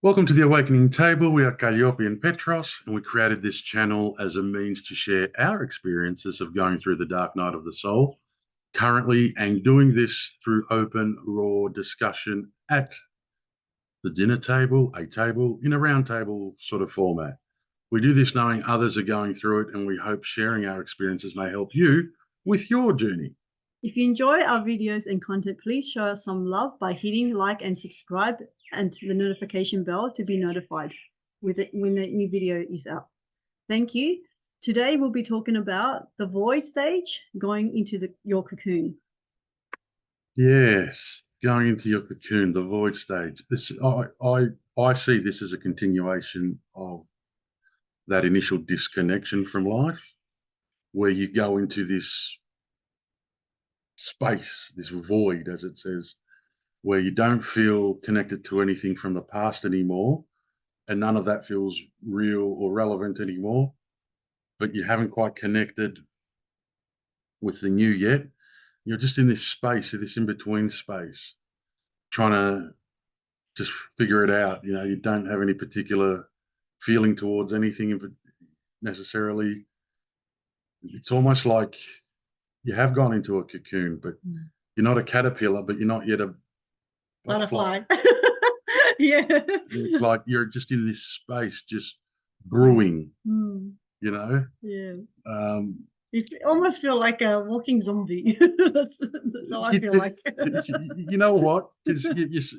Welcome to the Awakening Table. We are Calliope and Petros, and we created this channel as a means to share our experiences of going through the dark night of the soul currently, and doing this through open, raw discussion at the dinner table, a table, in a round table sort of format. We do this knowing others are going through it, and we hope sharing our experiences may help you with your journey. If you enjoy our videos and content, please show us some love by hitting like and subscribe and the notification bell to be notified when the new video is out. Thank you. Today we'll be talking about the void stage, going into your cocoon. Yes, going into your cocoon, the void stage. I see this as a continuation of that initial disconnection from life, where you go into this space, this void, as it says, where you don't feel connected to anything from the past anymore, and none of that feels real or relevant anymore, but you haven't quite connected with the new yet. You're just in this space, this in-between space, trying to just figure it out. You don't have any particular feeling towards anything necessarily. It's almost like you have gone into a cocoon, but you're not a caterpillar, but you're not yet a butterfly. Yeah. It's like you're just in this space, just brewing, Yeah. You almost feel like a walking zombie. That's how I feel like. You know what? Because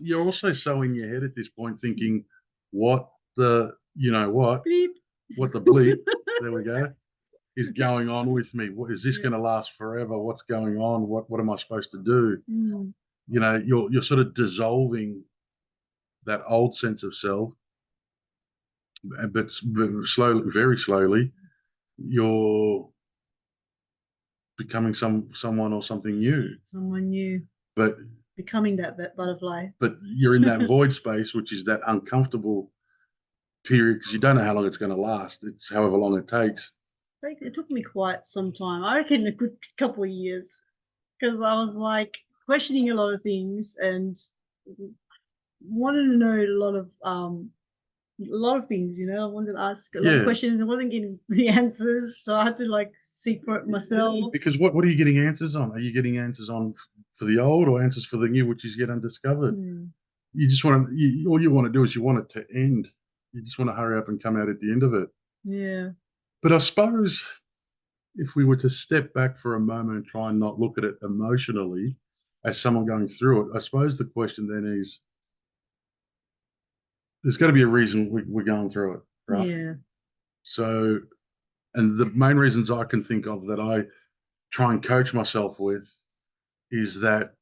you're also so in your head at this point thinking, what the, Bleep. What the bleep, there we go, is going on with me? What is this going to last forever? What's going on? What am I supposed to do? You're sort of dissolving that old sense of self, but slowly, very slowly, you're becoming someone or something new. Someone new. But becoming that butterfly. But you're in that void space, which is that uncomfortable period, because you don't know how long it's going to last. It's however long it takes. It took me quite some time. I reckon a good couple of years, because I was like questioning a lot of things and wanted to know a lot of things. I wanted to ask a lot of questions. I wasn't getting the answers, so I had to like seek for it myself. Because what are you getting answers on? Are you getting answers on for the old, or answers for the new, which is yet undiscovered? You just want to. All you want to do is you want it to end. You just want to hurry up and come out at the end of it. Yeah. But I suppose if we were to step back for a moment and try and not look at it emotionally as someone going through it, I suppose the question then is, there's got to be a reason we're going through it, right? Yeah. So, and the main reasons I can think of that I try and coach myself with is that,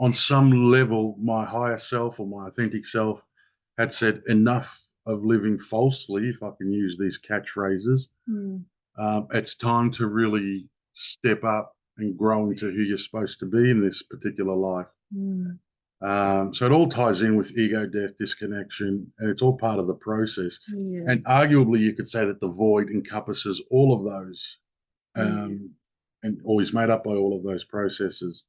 on some level, my higher self or my authentic self had said enough of living falsely, if I can use these catchphrases. It's time to really step up and grow into who you're supposed to be in this particular life. So it all ties in with ego death, disconnection, and it's all part of the process. And arguably, you could say that the void encompasses all of those, and always made up by all of those processes.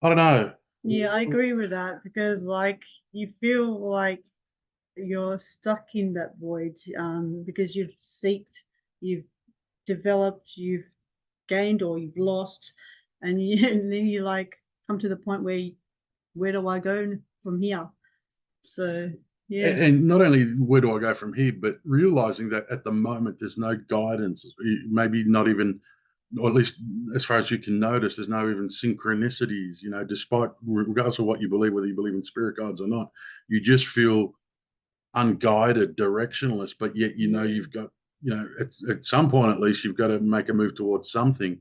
I don't know. Yeah, I agree with that, because like you feel like you're stuck in that void, because you've developed, you've gained, or you've lost, and then you like come to the point where do I go from here? So yeah. And not only where do I go from here, but realizing that at the moment there's no guidance, maybe not even, or at least as far as you can notice, there's no even synchronicities, despite, regardless of what you believe, whether you believe in spirit guides or not, you just feel unguided, directionless, but yet you've got, at some point at least, you've got to make a move towards something.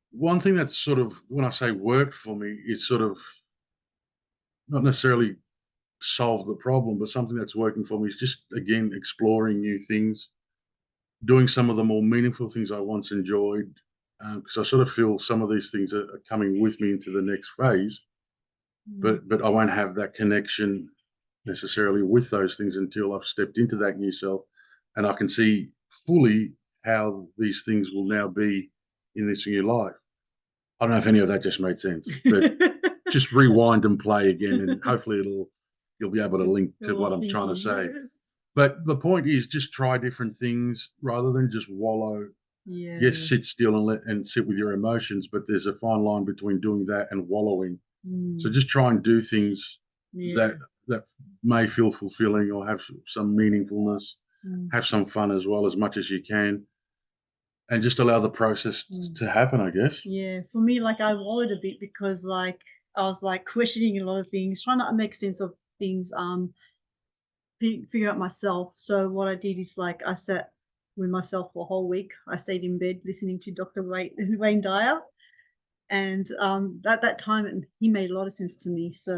One thing that's sort of, when I say worked for me, is sort of not necessarily solve the problem, but something that's working for me is just, again, exploring new things, doing some of the more meaningful things I once enjoyed, because I sort of feel some of these things are coming with me into the next phase, but I won't have that connection necessarily with those things until I've stepped into that new self, and I can see fully how these things will now be in this new life. I don't know if any of that just made sense, but just rewind and play again, and hopefully you'll be able to link to what I'm Thing trying to on. say. But the point is, just try different things rather than just wallow. Yeah. Yes, sit still and sit with your emotions, but there's a fine line between doing that and wallowing. So just try and do things Yeah. that may feel fulfilling or have some meaningfulness. Have some fun as well, as much as you can, and just allow the process to happen, I guess. Yeah. For me, like I wallowed a bit because like I was like questioning a lot of things, trying to make sense of things, figure out myself. So what I did is like I sat with myself for a whole week. I stayed in bed listening to Dr. Wayne Dyer, and at that time he made a lot of sense to me. So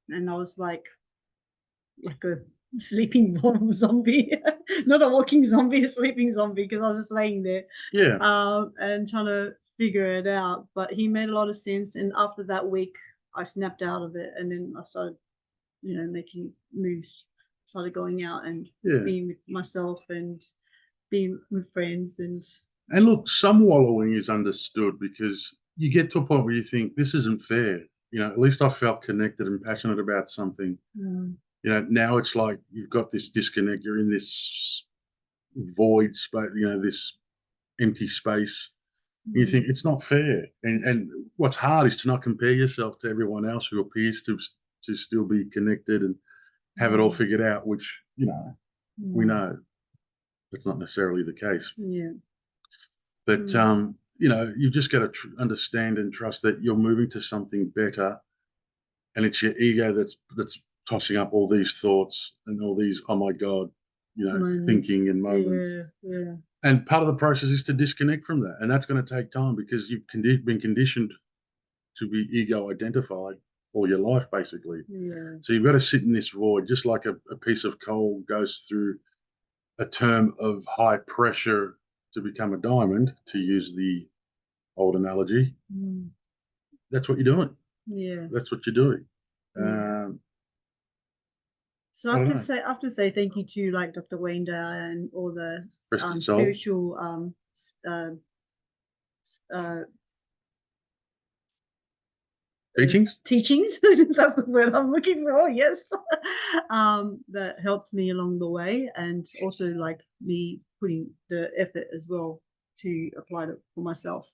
and I was like a sleeping zombie, not a walking zombie, a sleeping zombie, because I was just laying there, Yeah, and trying to figure it out. But he made a lot of sense, and after that week, I snapped out of it, and then I started, making moves, started going out and yeah. being with myself and being with friends, and And look, some wallowing is understood because you get to a point where you think this isn't fair. At least I felt connected and passionate about something. Now it's like you've got this disconnect. You're in this void space, this empty space. You think it's not fair. And what's hard is to not compare yourself to everyone else who appears to still be connected and have it all figured out, which, we know that's not necessarily the case. yeah, But you've just got to understand and trust that you're moving to something better, and it's your ego that's tossing up all these thoughts and all these oh my god, moments. thinking and moments. Yeah, yeah, And part of the process is to disconnect from that, and that's going to take time because you've been conditioned to be ego identified all your life, basically. yeah. So you've got to sit in this void, just like a piece of coal goes through a term of high pressure to become a diamond, to use the old analogy. That's what you're doing. Yeah. That's what you're doing. Yeah. So I don't know. I have to say thank you to like Dr. Wayne Dyer and all the Rest your soul. spiritual uh, Teachings? teachings. That's the word I'm looking for. Yes, that helped me along the way, and also like me putting the effort as well to apply it for myself.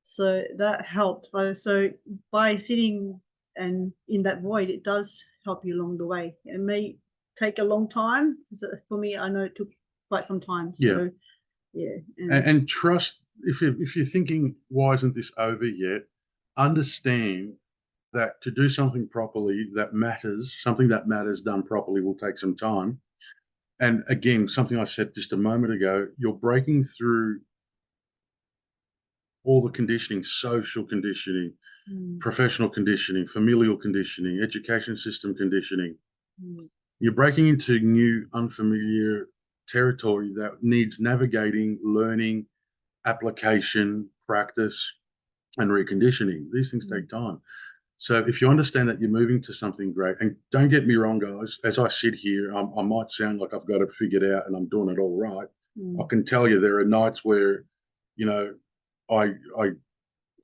So that helped. So by sitting and in that void, it does help you along the way. It may take a long time. For me, I know it took quite some time. Yeah. So yeah, And trust, if you're thinking, why isn't this over yet? Understand that to do something properly that matters, something that matters done properly will take some time. And again, something I said just a moment ago, you're breaking through all the conditioning, social conditioning, professional conditioning, familial conditioning, education system conditioning. You're breaking into new, unfamiliar territory that needs navigating, learning, application, practice, and reconditioning. These things take time. So if you understand that you're moving to something great, and don't get me wrong, guys, as I sit here, I might sound like I've got it figured out and I'm doing it all right. I can tell you there are nights where, you know, I I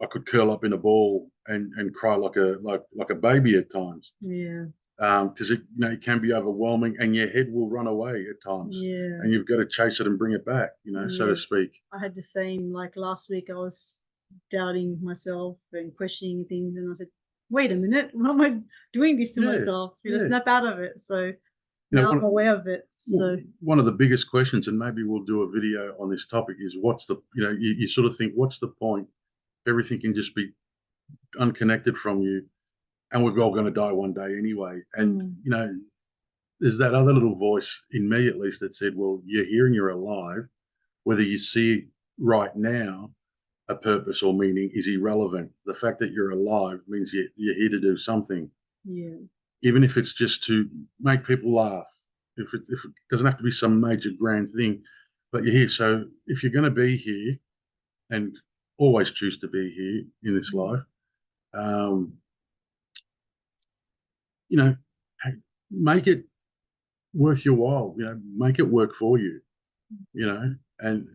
I could curl up in a ball and cry like a baby at times. yeah, Because it can be overwhelming and your head will run away at times, yeah, and you've got to chase it and bring it back, so to yeah. speak. I had the same. Like last week, I was doubting myself and questioning things, and I said, "Wait a minute, what am I doing this to Yeah, myself? yeah. Snap out of it." So now I'm aware of it. So One of the biggest questions, and maybe we'll do a video on this topic, is what's the, you sort of think, what's the point? Everything can just be unconnected from you, and we're all going to die one day anyway. And, there's that other little voice in me, at least, that said, well, you're here and you're alive. Whether you see right now a purpose or meaning is irrelevant. The fact that you're alive means you're here to do something, yeah, even if it's just to make people laugh. If it doesn't have to be some major grand thing, but you're here. So if you're going to be here and always choose to be here in this life, um, you know, make it worth your while. Make it work for you. And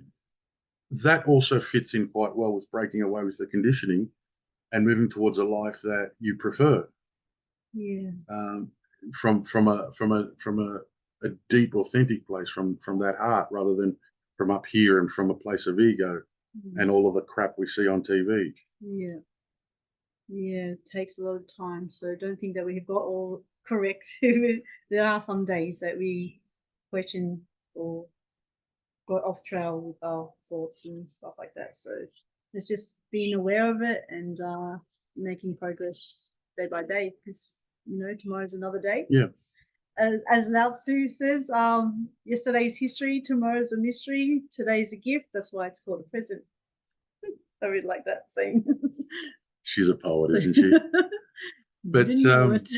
that also fits in quite well with breaking away with the conditioning. and moving towards a life that you prefer, Yeah. um, from a deep, authentic place, from that heart, rather than from up here and from a place of ego and Mm. all of the crap we see on TV. Yeah. Yeah. It takes a lot of time. So don't think that we've got all correct. There are some days that we question or got off trail with our thoughts and stuff like that. So it's just being aware of it and making progress day by day, because tomorrow's another day. Yeah, As Lao Tzu says, yesterday's history, tomorrow's a mystery, today's a gift. That's why it's called a present. I really like that saying. she's a poet, isn't she? You But didn't know it.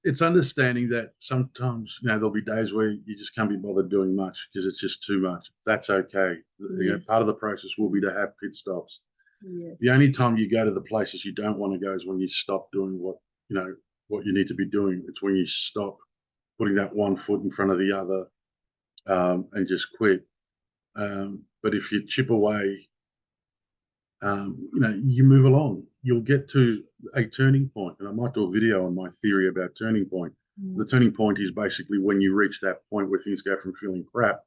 it's understanding that sometimes there'll be days where you just can't be bothered doing much because it's just too much. That's okay. Yes. Part of the process will be to have pit stops. Yes. The only time you go to the places you don't want to go is when you stop doing what you need to be doing. It's when you stop putting that one foot in front of the other, and just quit. But if you chip away, you move along. You'll get to a turning point, and I might do a video on my theory about turning point. The turning point is basically when you reach that point where things go from feeling crap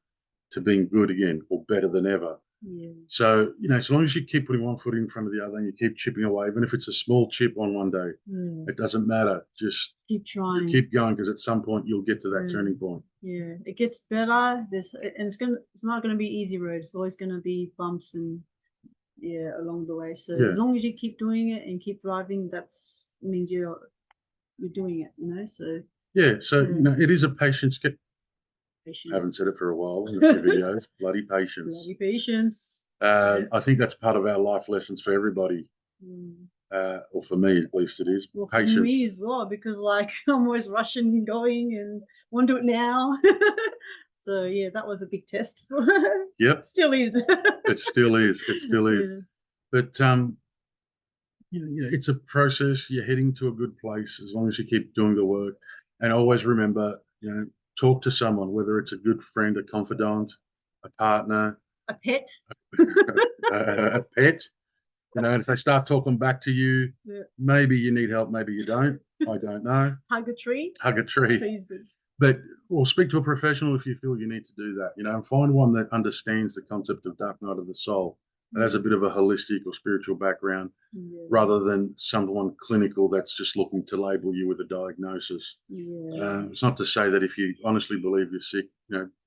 to being good again or better than ever. Yeah. So, as long as you keep putting one foot in front of the other and you keep chipping away, even if it's a small chip on one day, it doesn't matter. Just keep trying. keep going, because at some point you'll get to that turning point. Yeah, it gets better. It's not gonna be easy road. It's always gonna be bumps and along the way. So as long as you keep doing it and keep driving, that's means you're doing it. So it is a patience. patience. I haven't said it for a while in a few videos. Bloody patience. Bloody patience. I think that's part of our life lessons for everybody. Or for me at least it is. Well, patience. for me as well, because I'm always rushing and going and want to do it now. So that was a big test. Yep. Still is. It still is. It still is. Yeah. But it's a process. You're heading to a good place as long as you keep doing the work. And always remember, talk to someone, whether it's a good friend, a confidant, a partner, a pet, a pet. And if they start talking back to you, maybe you need help, maybe you don't. I don't know. Hug a tree. Hug a tree. Please do. But or speak to a professional if you feel you need to do that. And find one that understands the concept of dark night of the soul, that has a bit of a holistic or spiritual background, rather than someone clinical that's just looking to label you with a diagnosis. It's not to say that if you honestly believe you're sick,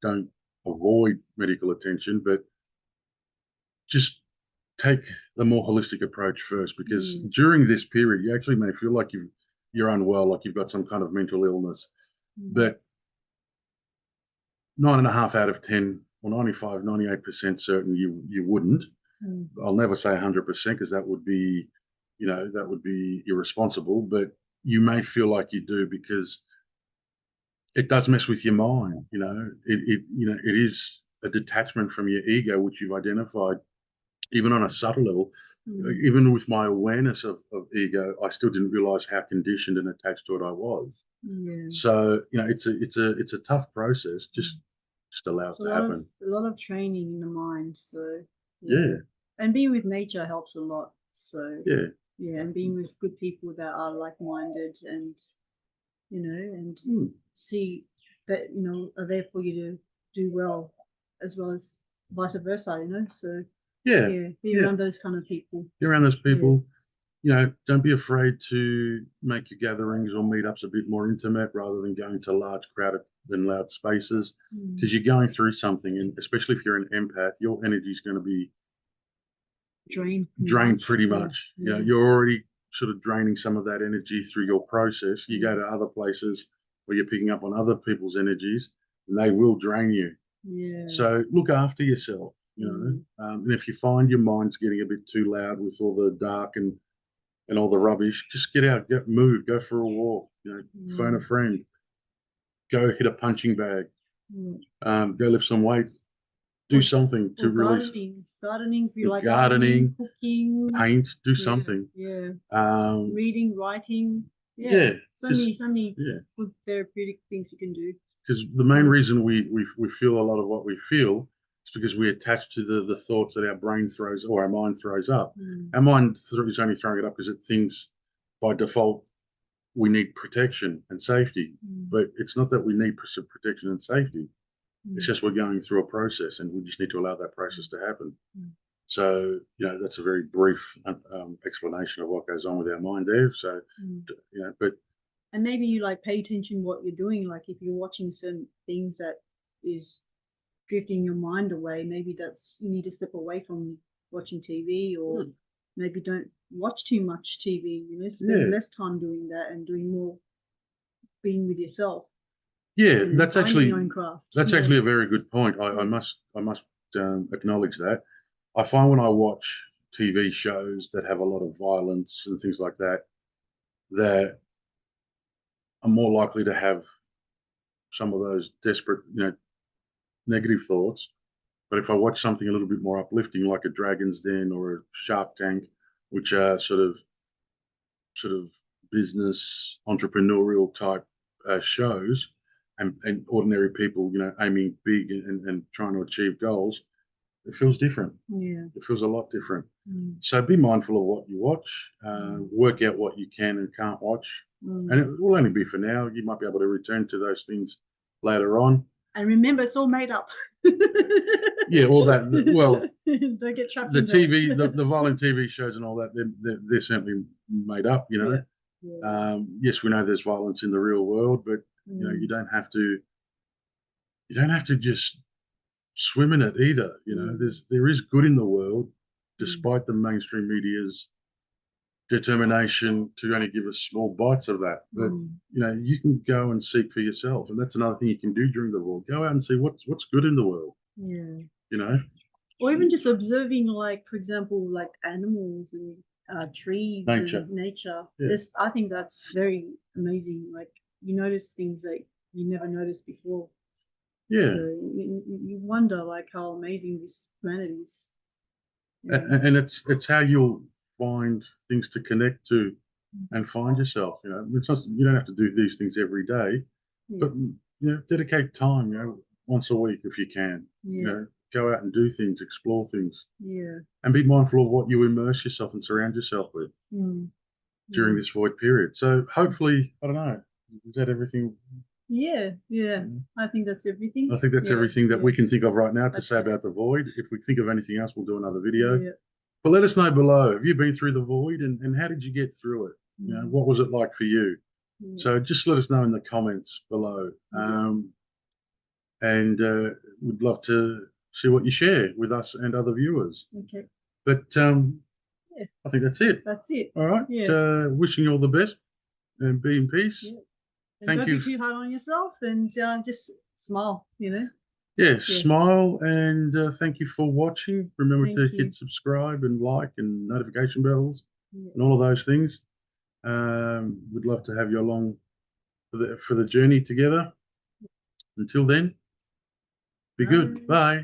don't avoid medical attention, but just take the more holistic approach first, because during this period you actually may feel like you're unwell, like you've got some kind of mental illness, but 9.5 out of 10 or 95, 98% certain you wouldn't. I'll never say 100% because that would be irresponsible, but you may feel like you do, because it does mess with your mind. It is a detachment from your ego, which you've identified even on a subtle level. Even with my awareness of ego, I still didn't realize how conditioned and attached to it I was. So it's a tough process. Just allow it to happen. A lot of training in the mind. So yeah, and being with nature helps a lot. So yeah, and being with good people that are like-minded, and and see that are there for you to do well, as well as vice versa. So be around those kind of people. Be around those people. Don't be afraid to make your gatherings or meetups a bit more intimate, rather than going to large crowded and loud spaces, because you're going through something, and especially if you're an empath, your energy is going to be drained pretty much. You're already sort of draining some of that energy through your process. You go to other places where you're picking up on other people's energies, and they will drain you. So look after yourself. And if you find your mind's getting a bit too loud with all the dark and all the rubbish, just get out, move, go for a walk, phone a friend, go hit a punching bag, go lift some weights, do something to release. Gardening, if you like gardening, cooking, paint, do something. Reading, writing. So many good therapeutic things you can do. Because the main reason we feel a lot of what we feel It's because we attach to the thoughts that our brain throws or our mind throws up. Mm. Our mind is only throwing it up because it thinks by default we need protection and safety. Mm. But it's not that we need protection and safety. It's Mm. just we're going through a process, and we just need to allow that process to happen. Mm. So, that's a very brief explanation of what goes on with our mind there. So, Mm. but And maybe you like pay attention what you're doing. Like if you're watching certain things that is drifting your mind away, maybe that's you need to step away from watching TV, or maybe don't watch too much TV. Spend less time doing that and doing more being with yourself. yeah, And that's finding your own craft. actually a very good point. I must acknowledge that. I find when I watch TV shows that have a lot of violence and things like that, that I'm more likely to have some of those desperate, negative thoughts. But if I watch something a little bit more uplifting, like a Dragon's Den or a Shark Tank, which are sort of business entrepreneurial type shows, and ordinary people, aiming big and trying to achieve goals, it feels different. Yeah. It feels a lot different. Mm. So be mindful of what you watch. Work out what you can and can't watch, and it will only be for now. You might be able to return to those things later on. And remember, it's all made up. Yeah, all that. Well, don't get trapped the in TV, that. the violent TV shows and all that, they're certainly made up. Yeah. Yeah. Yes, we know there's violence in the real world, but you don't have to. You don't have to just swim in it either. There is good in the world, despite the mainstream media's determination to only give us small bites of that. But you can go and seek for yourself, and that's another thing you can do during the war. Go out and see what's good in the world. Yeah. Or even just observing, like for example, like animals and trees Nature. and nature. Yeah. I think that's very amazing. Like you notice things that you never noticed before. Yeah. So you wonder like how amazing this planet is. And it's how you'll find things to connect to and find yourself. It's not, you don't have to do these things every day, but dedicate time. Once a week if you can. Go out and do things, explore things. Yeah. And be mindful of what you immerse yourself and surround yourself with during this void period. So hopefully, I don't know, is that everything? Yeah. I think that's everything. I think that's everything that we can think of right now to say about the void. If we think of anything else, we'll do another video. Yeah. But let us know below. Have you been through the void, and how did you get through it? What was it like for you? So just let us know in the comments below. And we'd love to see what you share with us and other viewers. Okay. But I think that's it. That's it. All right. Yeah. Wishing you all the best and be in peace. Yeah. And Thank don't you. be too hard on yourself, and just smile. Yeah, smile, and thank you for watching. Remember to hit subscribe and like and notification bells and all of those things. We'd love to have you along for the journey together. Until then, be good. Bye.